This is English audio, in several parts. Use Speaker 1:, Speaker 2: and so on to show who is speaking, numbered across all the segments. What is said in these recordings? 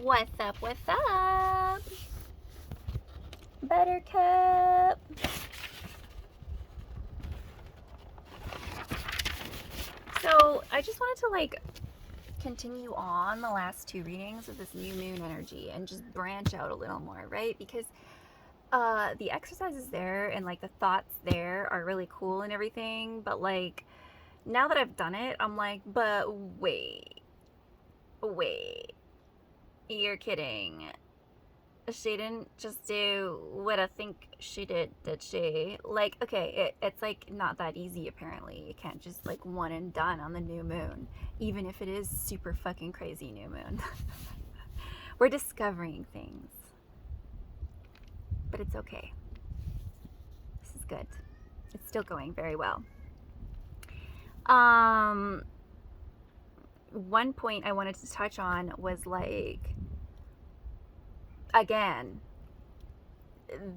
Speaker 1: What's up? What's up? Buttercup. So, I just wanted to continue on the last two readings of this new moon energy and just branch out a little more, right? Because the exercises there and the thoughts there are really cool and everything, but now that I've done it, I'm like, but wait, you're kidding. She didn't just do what I think she did she? Okay, it's not that easy apparently. You can't just one and done on the new moon, even if it is super fucking crazy new moon. We're discovering things, but it's okay. This is good. It's still going very well. One point I wanted to touch on was again,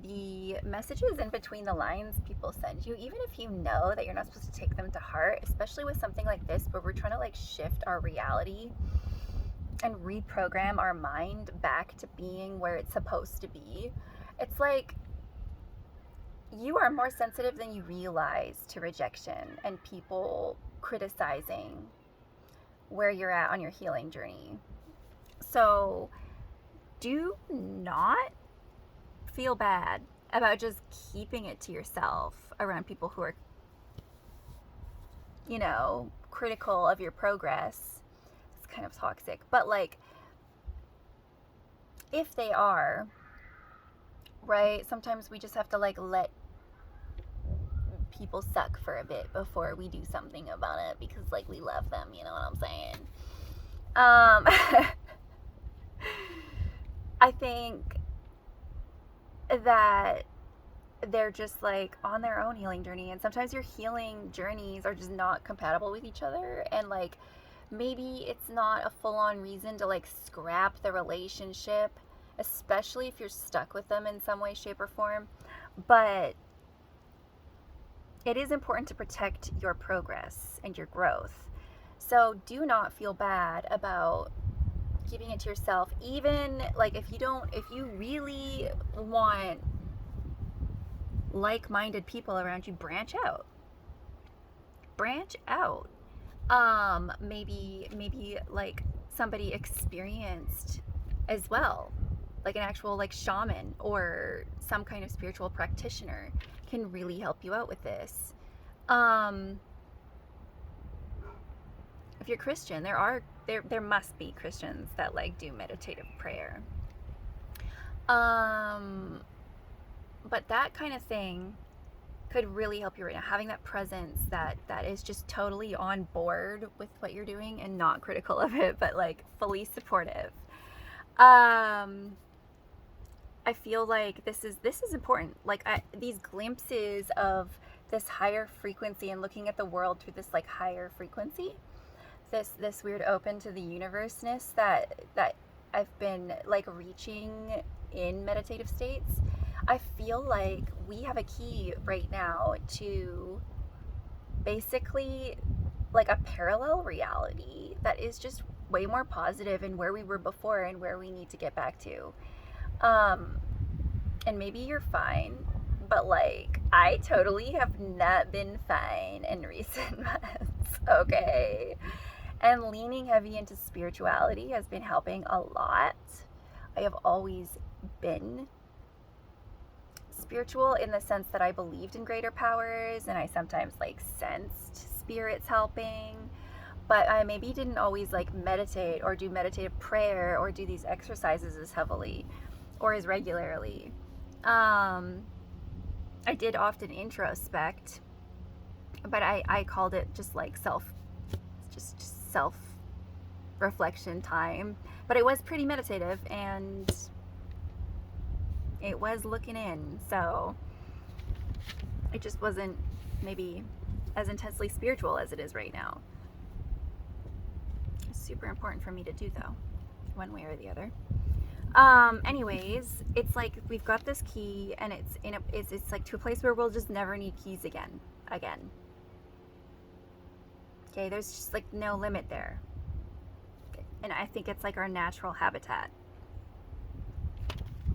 Speaker 1: the messages in between the lines people send you, even if you know that you're not supposed to take them to heart, especially with something like this where we're trying to shift our reality and reprogram our mind back to being where it's supposed to be. It's you are more sensitive than you realize to rejection and people criticizing where you're at on your healing journey. So do not feel bad about just keeping it to yourself around people who are, critical of your progress. It's kind of toxic, but if they are, right, sometimes we just have to let people suck for a bit before we do something about it because we love them, you know what I'm saying? I think that they're just on their own healing journey, and sometimes your healing journeys are just not compatible with each other, and maybe it's not a full-on reason to scrap the relationship, especially if you're stuck with them in some way, shape, or form. But it is important to protect your progress and your growth. So do not feel bad about keeping it to yourself. Even if you really want like-minded people around you, branch out. Maybe somebody experienced as well, an actual shaman or some kind of spiritual practitioner can really help you out with this. If you're Christian, there must be Christians that do meditative prayer. But that kind of thing could really help you right now. Having that presence that is just totally on board with what you're doing and not critical of it, but fully supportive. I feel this is important. These glimpses of this higher frequency and looking at the world through this higher frequency, this weird open to the universeness that I've been reaching in meditative states. I feel we have a key right now to basically a parallel reality that is just way more positive in where we were before and where we need to get back to. And maybe you're fine, but I totally have not been fine in recent months, okay? And leaning heavy into spirituality has been helping a lot. I have always been spiritual in the sense that I believed in greater powers, and I sometimes sensed spirits helping, but I maybe didn't always meditate or do meditative prayer or do these exercises as heavily or as regularly. I did often introspect, but I called it just self reflection time, but it was pretty meditative and it was looking in, so it just wasn't maybe as intensely spiritual as it is right now. It's super important for me to do, though, one way or the other. Anyways, it's we've got this key, and it's to a place where we'll just never need keys again. Okay, there's just no limit there, and I think it's our natural habitat.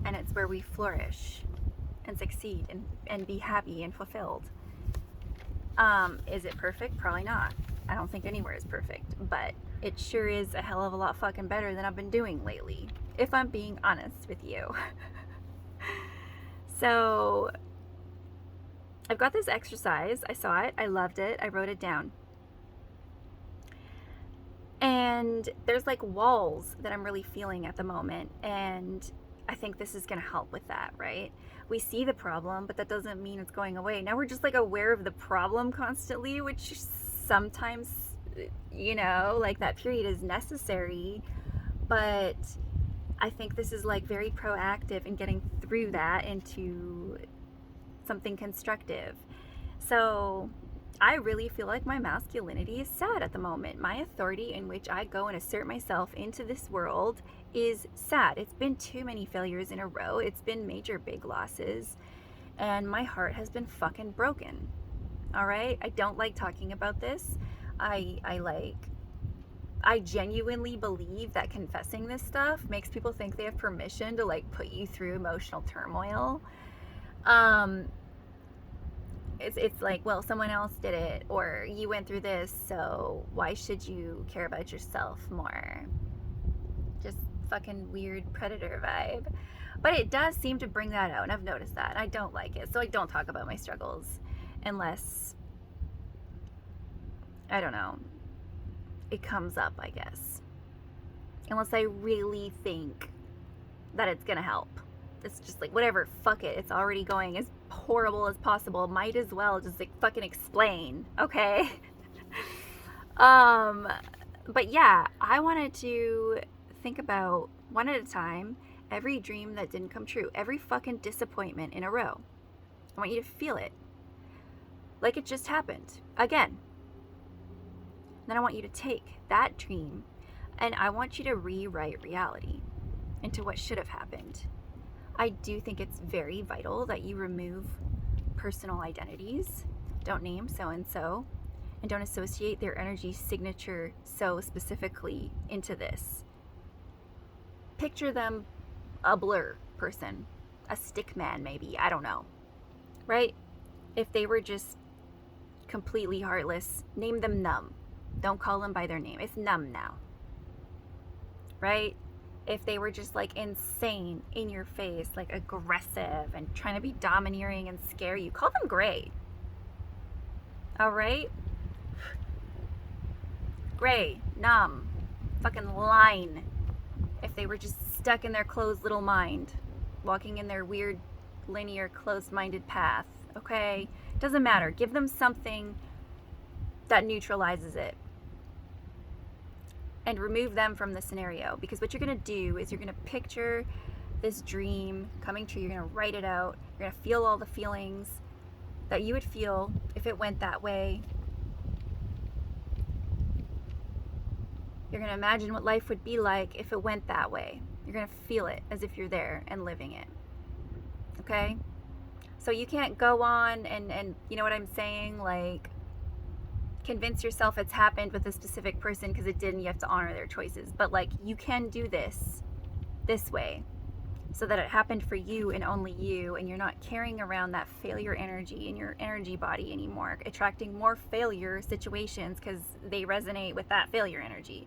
Speaker 1: and it's where we flourish and succeed and be happy and fulfilled. Is it perfect? Probably not. I don't think anywhere is perfect, but it sure is a hell of a lot fucking better than I've been doing lately, if I'm being honest with you. So I've got this exercise. I saw it. I loved it. I wrote it down. And there's like walls that I'm really feeling at the moment. And I think this is going to help with that, right? We see the problem, but that doesn't mean it's going away. Now we're just like aware of the problem constantly, which sometimes, you know, like that period is necessary. But I think this is like very proactive in getting through that into something constructive. So I really feel like my masculinity is sad at the moment. My authority in which I go and assert myself into this world is sad. It's been too many failures in a row. It's been major big losses. And my heart has been fucking broken. All right? I don't like talking about this. I genuinely believe that confessing this stuff makes people think they have permission to like put you through emotional turmoil. It's like, well, someone else did it, or you went through this, so why should you care about yourself more? Just fucking weird predator vibe. But it does seem to bring that out, and I've noticed that. I don't like it, so I don't talk about my struggles unless, I don't know, it comes up, I guess. Unless I really think that it's gonna help. It's just like, whatever, fuck it. It's already going as horrible as possible. Might as well just like fucking explain, okay? But yeah, I wanted to think about one at a time every dream that didn't come true, every fucking disappointment in a row. I want you to feel it like it just happened again. Then I want you to take that dream and I want you to rewrite reality into what should have happened. I do think it's very vital that you remove personal identities. Don't name so-and-so, and don't associate their energy signature so specifically into this. Picture them a blur person, a stick man maybe, I don't know, right? If they were just completely heartless, name them numb. Don't call them by their name. It's numb now, right? If they were just like insane, in your face, like aggressive and trying to be domineering and scare you, call them gray. All right? Gray, numb, fucking line. If they were just stuck in their closed little mind, walking in their weird, linear, closed-minded path, okay? Doesn't matter. Give them something that neutralizes it. And remove them from the scenario, because what you're going to do is you're going to picture this dream coming true. You're going to write it out. You're going to feel all the feelings that you would feel if it went that way. You're going to imagine what life would be like if it went that way. You're going to feel it as if you're there and living it. Okay? So you can't go on and you know what I'm saying? Like, convince yourself it's happened with a specific person because it didn't. You have to honor their choices. But like, you can do this way so that it happened for you and only you, and you're not carrying around that failure energy in your energy body anymore, attracting more failure situations because they resonate with that failure energy.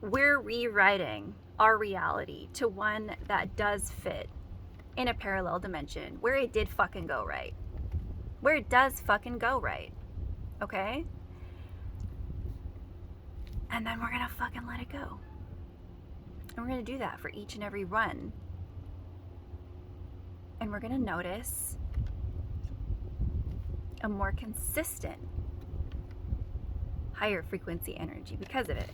Speaker 1: We're rewriting our reality to one that does fit in a parallel dimension where it did fucking go right. Where it does fucking go right. Okay? And then we're gonna fucking let it go. And we're gonna do that for each and every run. And we're gonna notice a more consistent, higher frequency energy because of it.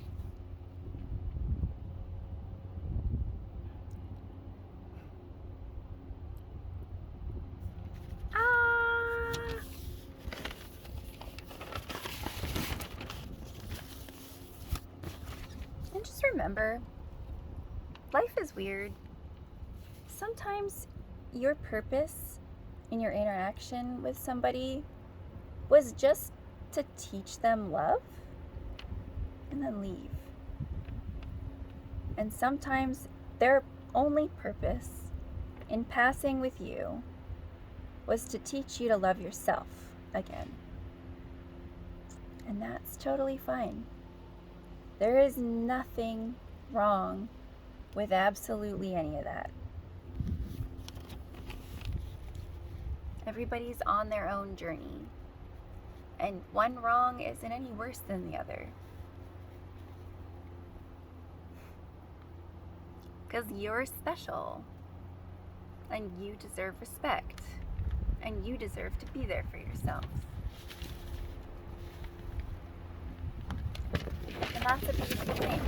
Speaker 1: And just remember, life is weird. Sometimes your purpose in your interaction with somebody was just to teach them love and then leave. And sometimes their only purpose in passing with you was to teach you to love yourself again. And that's totally fine. There is nothing wrong with absolutely any of that. Everybody's on their own journey. And one wrong isn't any worse than the other. Because you're special. And you deserve respect. And you deserve to be there for yourself. And that's a beautiful thing.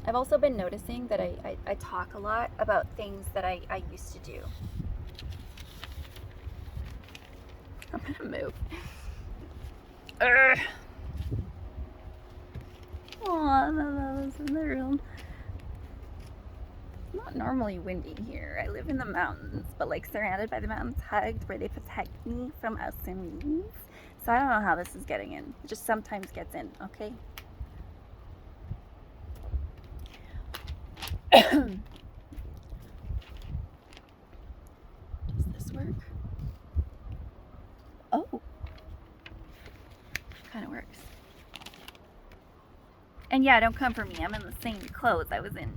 Speaker 1: I've also been noticing that I talk a lot about things that I used to do. I'm gonna move. Oh, this is the room. It's not normally windy here. I live in the mountains, but like surrounded by the mountains, hugged where they protect me from us and weeds. So I don't know how this is getting in. It just sometimes gets in, okay? Does this work? Oh. Kind of works. And yeah, don't come for me. I'm in the same clothes I was in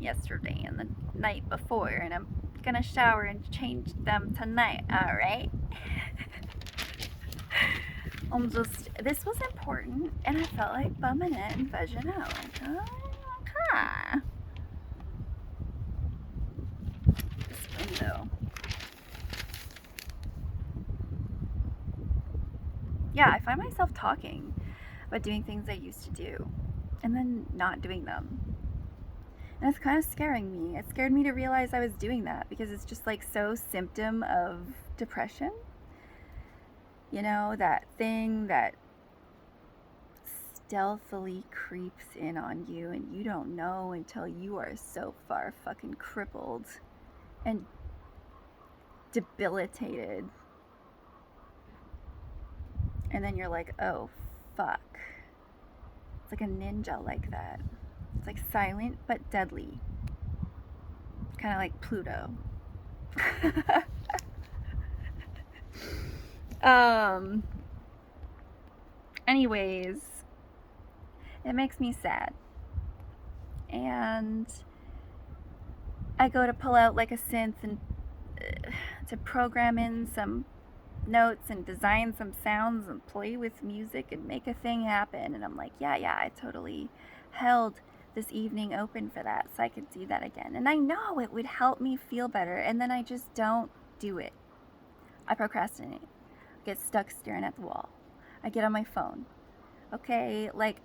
Speaker 1: yesterday and the night before, and I'm gonna shower and change them tonight, alright? This was important, and I felt like bumming it and vegging out. Okay. This window. Yeah, I find myself talking about doing things I used to do, and then not doing them. And it's kind of scaring me. It scared me to realize I was doing that, because it's just like so symptom of depression. You know, that thing that stealthily creeps in on you and you don't know until you are so far fucking crippled and debilitated. And then you're like, oh, fuck. It's like a ninja like that. It's like silent but deadly. Kind of like Pluto. Anyways, it makes me sad. And I go to pull out like a synth and to program in some notes and design some sounds and play with music and make a thing happen. And I'm like, yeah, I totally held this evening open for that so I could do that again. And I know it would help me feel better. And then I just don't do it. I procrastinate. I get stuck staring at the wall. I get on my phone. Okay, like,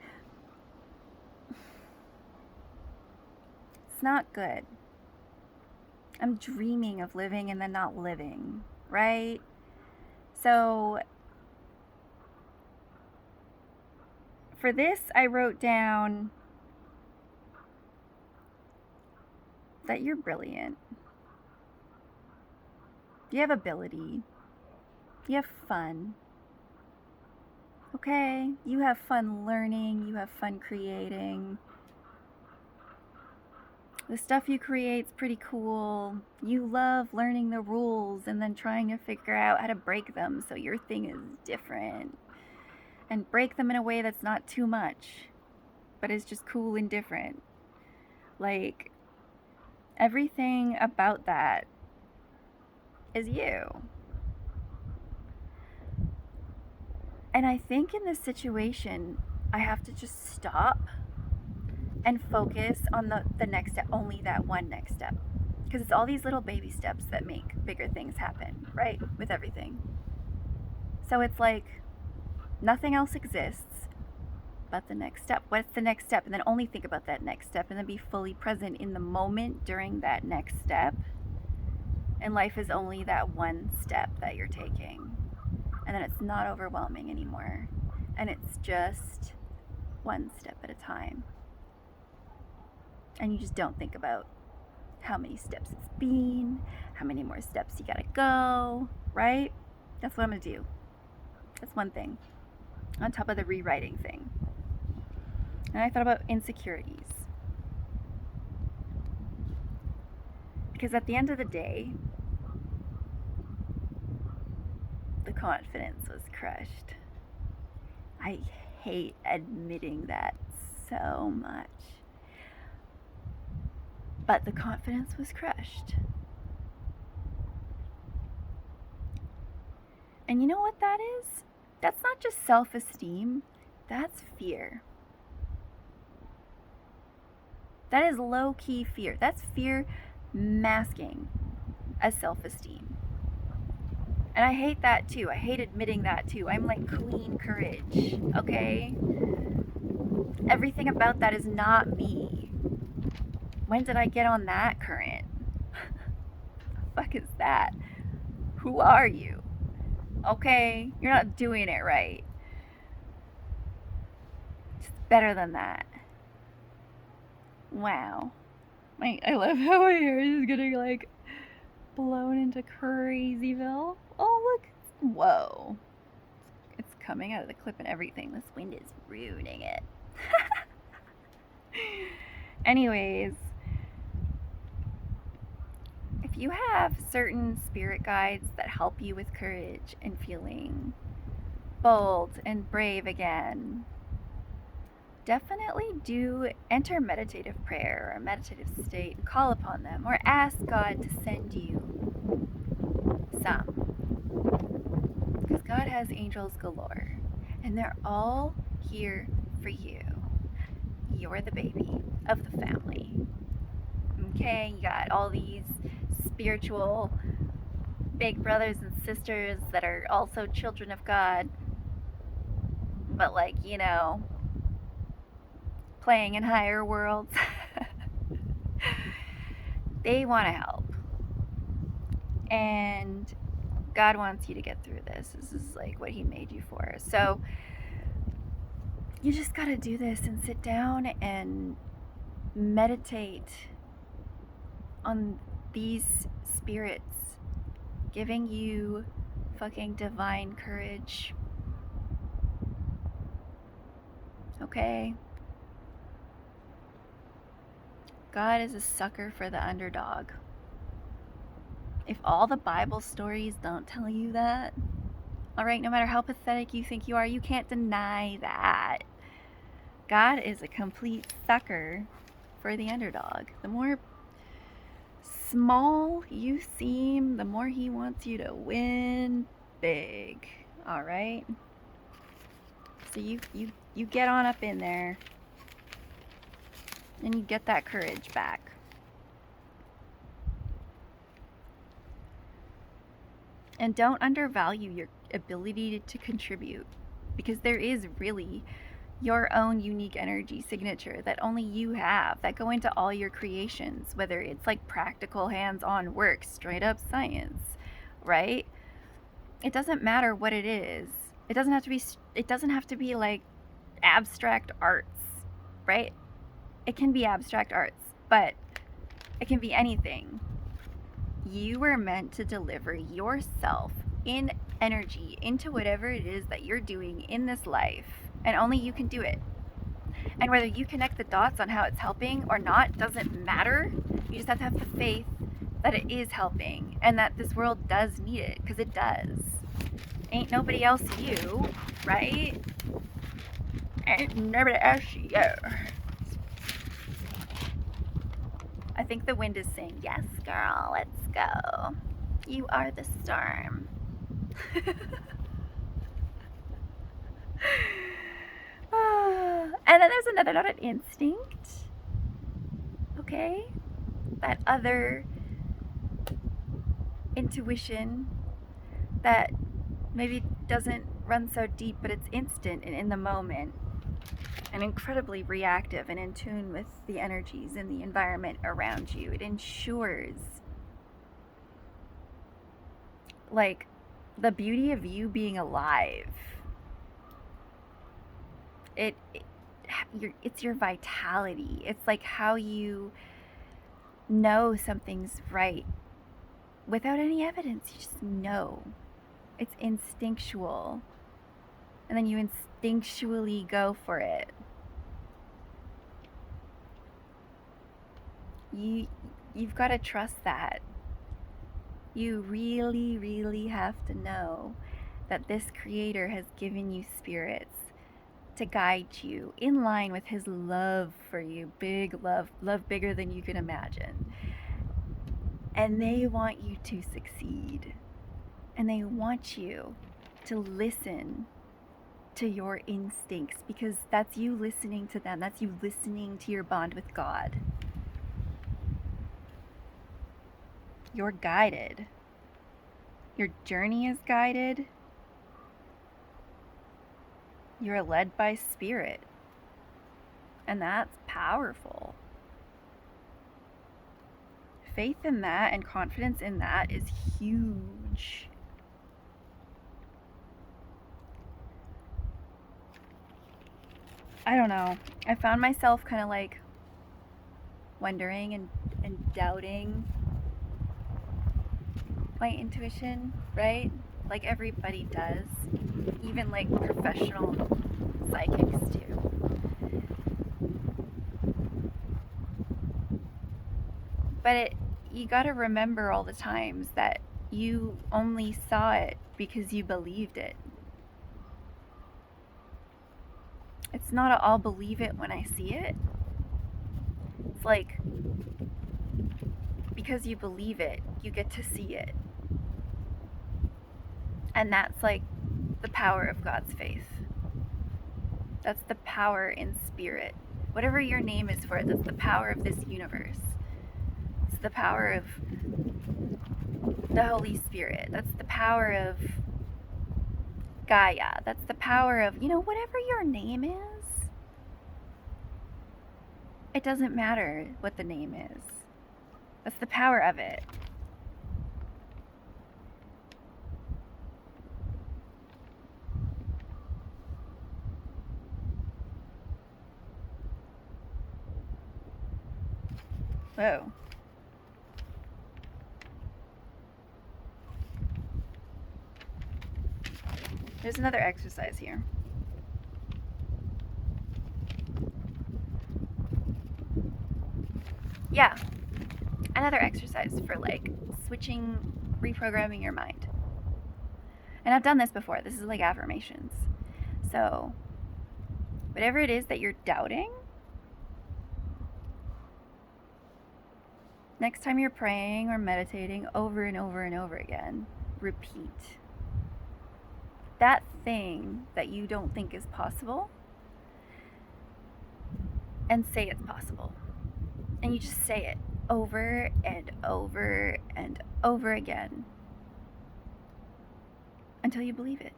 Speaker 1: it's not good. I'm dreaming of living and then not living, right? So for this, I wrote down that you're brilliant. You have ability. You have fun. Okay? You have fun learning. You have fun creating. The stuff you create's pretty cool. You love learning the rules and then trying to figure out how to break them so your thing is different. And break them in a way that's not too much, but is just cool and different. Like, everything about that is you. And I think in this situation, I have to just stop and focus on the next step, only that one next step. Because it's all these little baby steps that make bigger things happen, right? With everything. So it's like nothing else exists but the next step. What's the next step? And then only think about that next step and then be fully present in the moment during that next step. And life is only that one step that you're taking. And then it's not overwhelming anymore. And it's just one step at a time. And you just don't think about how many steps it's been, how many more steps you gotta go, right? That's what I'm gonna do. That's one thing. On top of the rewriting thing. And I thought about insecurities. Because at the end of the day, the confidence was crushed. I hate admitting that so much. But the confidence was crushed. And you know what that is? That's not just self-esteem, that's fear. That is low-key fear. That's fear masking as self-esteem. And I hate that too. I hate admitting that too. I'm like queen courage, okay? Everything about that is not me. When did I get on that current? The fuck is that? Who are you? Okay, you're not doing it right. It's better than that. Wow. I love how my hair is getting like blown into Crazyville. Oh, look. Whoa. It's coming out of the clip and everything. This wind is ruining it. Anyways, if you have certain spirit guides that help you with courage and feeling bold and brave again, definitely do enter meditative prayer or meditative state and call upon them, or ask God to send you some. Because God has angels galore, and they're all here for you. You're the baby of the family. Okay, you got all these spiritual big brothers and sisters that are also children of God, but like, you know, playing in higher worlds. They want to help. And God wants you to get through this. This is like what He made you for. So you just got to do this and sit down and meditate on these spirits giving you fucking divine courage. Okay? God is a sucker for the underdog. If all the Bible stories don't tell you that, alright, no matter how pathetic you think you are, you can't deny that. God is a complete sucker for the underdog. The more small you seem, the more He wants you to win big. Alright? So you get on up in there and you get that courage back. And don't undervalue your ability to contribute, because there is really your own unique energy signature that only you have, that go into all your creations, whether it's like practical hands-on work, straight up science, right? It doesn't matter what it is. It doesn't have to be like abstract arts, right? It can be abstract arts, but it can be anything. You were meant to deliver yourself in energy into whatever it is that you're doing in this life, and only you can do it. And whether you connect the dots on how it's helping or not doesn't matter. You just have to have the faith that it is helping and that this world does need it, because it does. Ain't nobody else you, right? Ain't nobody else you. I think the wind is saying, yes, girl, let's go. You are the storm. And then there's another note of instinct. Okay? That other intuition that maybe doesn't run so deep, but it's instant and in the moment, and incredibly reactive and in tune with the energies in the environment around you. It ensures like the beauty of you being alive. It's your vitality. It's like how you know something's right without any evidence. You just know. It's instinctual. And then you instinctually go for it. You've got to trust that. You really, really have to know that this Creator has given you spirits to guide you in line with His love for you. Big love, love bigger than you can imagine. And they want you to succeed. And they want you to listen to your instincts, because that's you listening to them. That's you listening to your bond with God. You're guided. Your journey is guided. You're led by Spirit. And that's powerful. Faith in that and confidence in that is huge. I don't know. I found myself kind of like wondering and doubting my intuition, right? Like everybody does. Even like professional psychics do. But you got to remember all the times that you only saw it because you believed it. It's not a I'll believe it when I see it. It's like, because you believe it, you get to see it. And that's like the power of God's faith. That's the power in Spirit. Whatever your name is for it, that's the power of this universe. It's the power of the Holy Spirit. That's the power of Gaia. That's the power of, whatever your name is. It doesn't matter what the name is. That's the power of it. Whoa. There's another exercise here. Yeah. Another exercise for like switching, reprogramming your mind. And I've done this before. This is like affirmations. So, whatever it is that you're doubting, next time you're praying or meditating over and over and over again, repeat that thing that you don't think is possible and say it's possible. And you just say it over and over and over again until you believe it.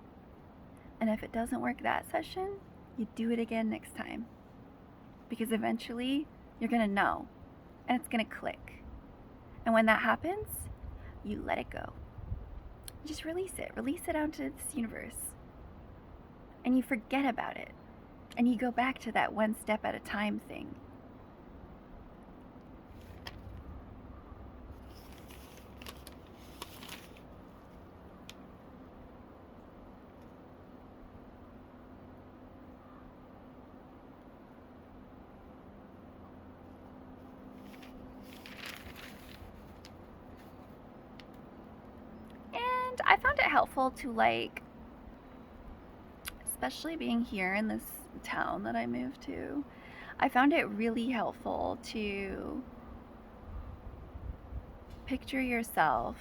Speaker 1: And if it doesn't work that session, you do it again next time. Because eventually you're going to know and it's going to click. And when that happens, you let it go. Just release it. Release it out into this universe. And you forget about it. And you go back to that one step at a time thing. And I found it helpful to like, especially being here in this town that I moved to, I found it really helpful to picture yourself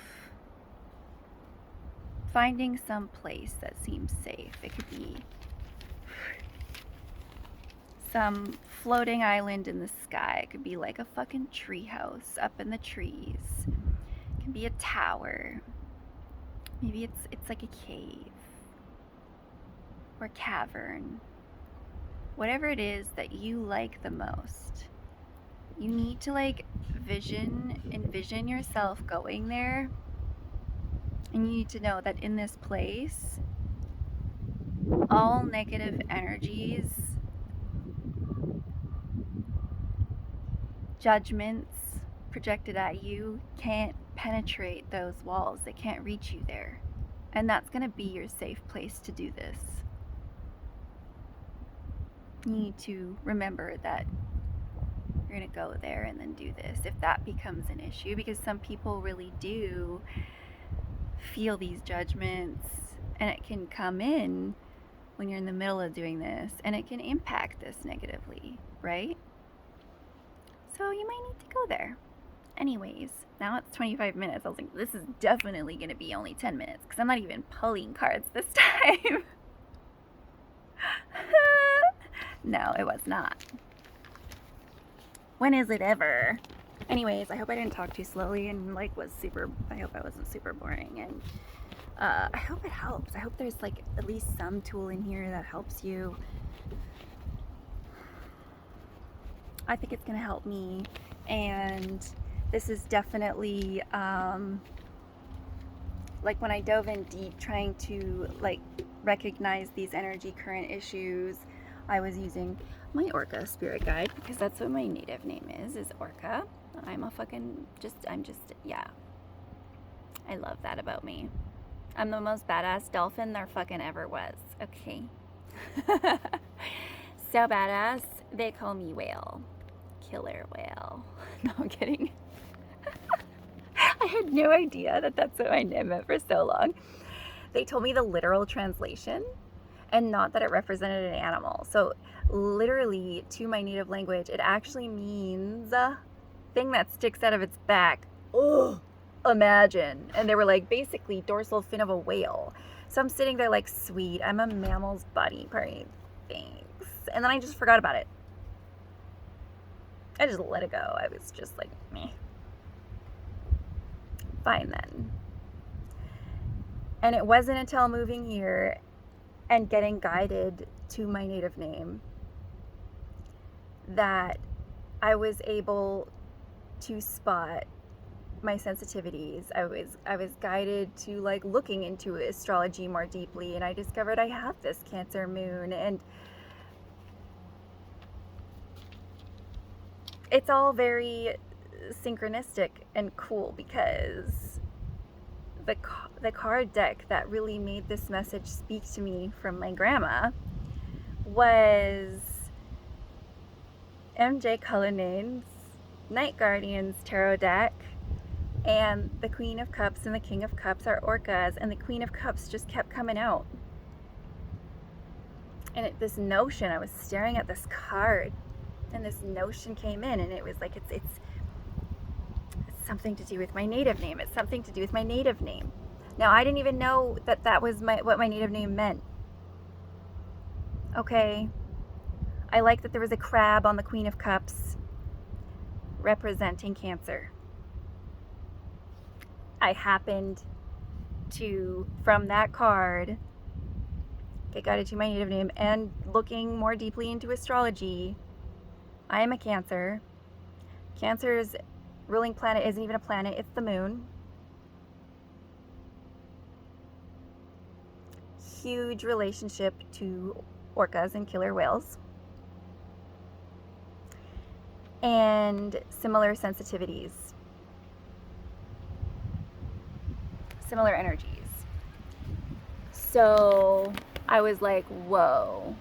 Speaker 1: finding some place that seems safe. It could be some floating island in the sky. It could be like a fucking treehouse up in the trees. It can be a tower. Maybe it's like a cave or cavern. Whatever it is that you like the most. You need to like envision yourself going there. And you need to know that in this place, all negative energies, judgments projected at you can't penetrate those walls. They can't reach you there. And that's going to be your safe place to do this. You need to remember that you're going to go there and then do this if that becomes an issue, because some people really do feel these judgments, and it can come in when you're in the middle of doing this, and it can impact this negatively, right? So you might need to go there. Anyways, now it's 25 minutes. I was like, this is definitely going to be only 10 minutes because I'm not even pulling cards this time. No, it was not. When is it ever? Anyways, I hope I didn't talk too slowly and I hope I wasn't super boring, and I hope it helps. I hope there's like at least some tool in here that helps you. I think it's gonna help me, and this is definitely like when I dove in deep trying to like recognize these energy current issues, I was using my Orca spirit guide because that's what my native name is Orca. Yeah. I love that about me. I'm the most badass dolphin there fucking ever was, okay? So badass, they call me Whale. Killer Whale. No, I'm kidding. I had no idea that that's what my name meant for so long. They told me the literal translation and not that it represented an animal. So literally, to my native language, it actually means a thing that sticks out of its back. Ugh, imagine. And they were like, basically, dorsal fin of a whale. So I'm sitting there like, sweet, I'm a mammal's body part. Thanks. And then I just forgot about it. I just let it go. I was just like, meh. Fine then. And it wasn't until moving here and getting guided to my native name that I was able to spot my sensitivities. I was guided to like looking into astrology more deeply, and I discovered I have this Cancer moon, and it's all very synchronistic and cool because the card deck that really made this message speak to me from my grandma was MJ Cullinan's Night Guardians tarot deck, and the Queen of Cups and the King of Cups are Orcas, and the Queen of Cups just kept coming out. And this notion, I was staring at this card, and this notion came in, and it was like, it's something to do with my native name. It's something to do with my native name. Now, I didn't even know that was what my native name meant. Okay. I like that there was a crab on the Queen of Cups representing Cancer. I happened to, from that card, get guided to my native name, and looking more deeply into astrology, I am a Cancer. Cancer's ruling planet isn't even a planet, it's the moon. Huge relationship to orcas and killer whales. And similar sensitivities. Similar energies. So I was like, whoa.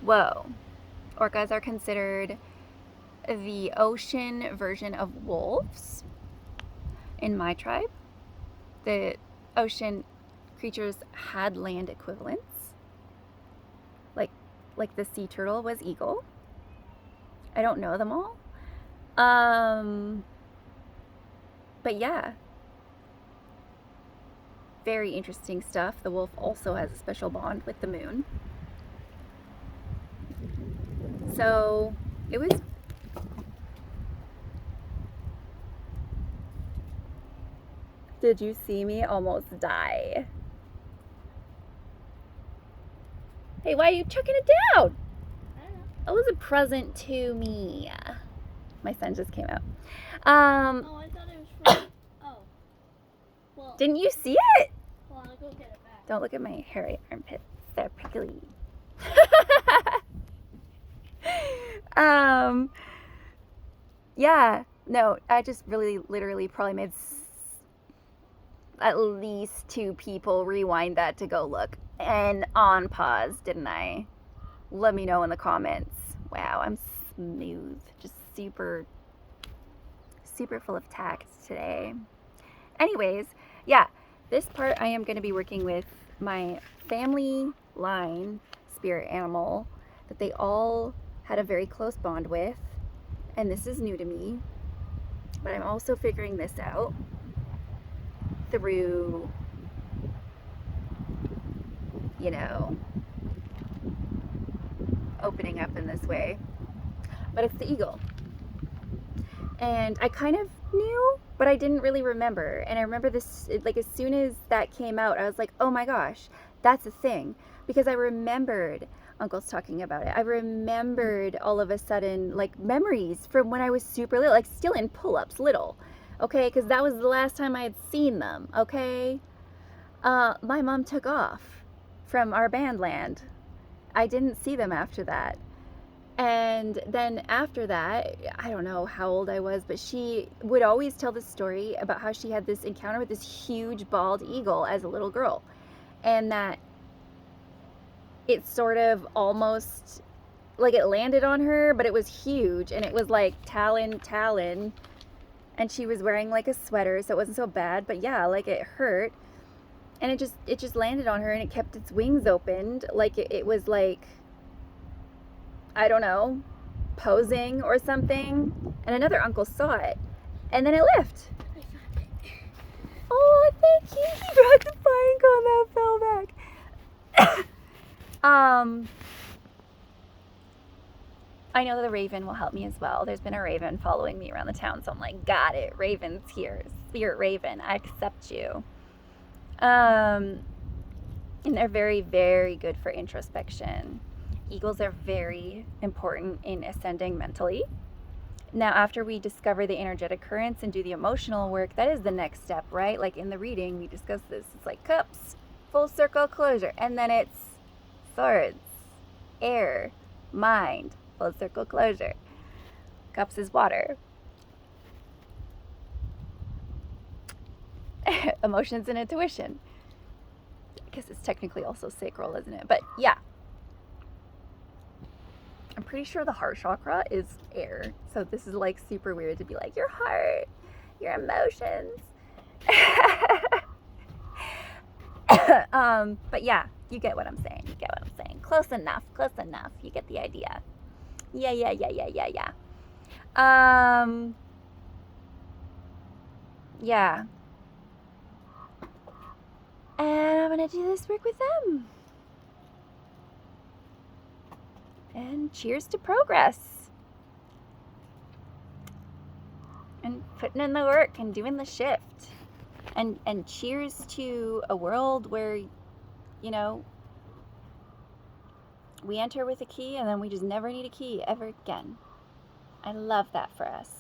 Speaker 1: Whoa. Orcas are considered the ocean version of wolves in my tribe. The ocean creatures had land equivalents. Like the sea turtle was eagle. I don't know them all. But yeah. Very interesting stuff. The wolf also has a special bond with the moon. So it was Did you see me almost die? Hey, why are you chucking it down?
Speaker 2: I don't know.
Speaker 1: It was a present to me. My son just came out.
Speaker 2: Oh, I thought it was from... Oh. Well,
Speaker 1: Didn't you see it?
Speaker 2: well, I'll go get it back.
Speaker 1: Don't look at my hairy armpits. They're prickly. Yeah. No, I just really literally probably made at least 2 people rewind that to go look. And on pause, didn't I? Let me know in the comments. Wow, I'm smooth, just super, super full of tact today. Anyways, yeah, this part I am going to be working with my family line spirit animal that they all had a very close bond with. And this is new to me, but I'm also figuring this out through, you know, opening up in this way. But it's the eagle. And I kind of knew, but I didn't really remember. And I remember this, like, as soon as that came out, I was like, oh my gosh, that's a thing. Because I remembered uncles talking about it. I remembered all of a sudden, like, memories from when I was super little, like, still in pull-ups, little. Okay, because that was the last time I had seen them, okay? My mom took off from our band land. I didn't see them after that. And then after that, I don't know how old I was, but she would always tell the story about how she had this encounter with this huge bald eagle as a little girl. And that it sort of almost, like, it landed on her, but it was huge. And it was like talon. And she was wearing like a sweater, so it wasn't so bad. But yeah, like, it hurt. And it just landed on her, and it kept its wings opened. Like it was like, I don't know, posing or something. And another uncle saw it, and then it left.
Speaker 2: I found it.
Speaker 1: Oh, thank you. He brought the flying cone that fell back. I know that the raven will help me as well. There's been a raven following me around the town, so I'm like, got it. Raven's here. Spirit raven, I accept you. And they're very, very good for introspection. Eagles are very important in ascending mentally. Now, after we discover the energetic currents and do the emotional work, that is the next step, right? Like in the reading, we discuss this. It's like cups, full circle closure. And then it's swords, air, mind, full circle closure. Cups is water. Emotions and intuition. I guess it's technically also sacral, isn't it? But yeah. I'm pretty sure the heart chakra is air. So this is like super weird to be like, your heart, your emotions. But yeah, you get what I'm saying. You get what I'm saying. Close enough. Close enough. You get the idea. Yeah. Yeah. And I'm gonna do this work with them. And cheers to progress. And putting in the work and doing the shift. And cheers to a world where, you know, we enter with a key and then we just never need a key ever again. I love that for us.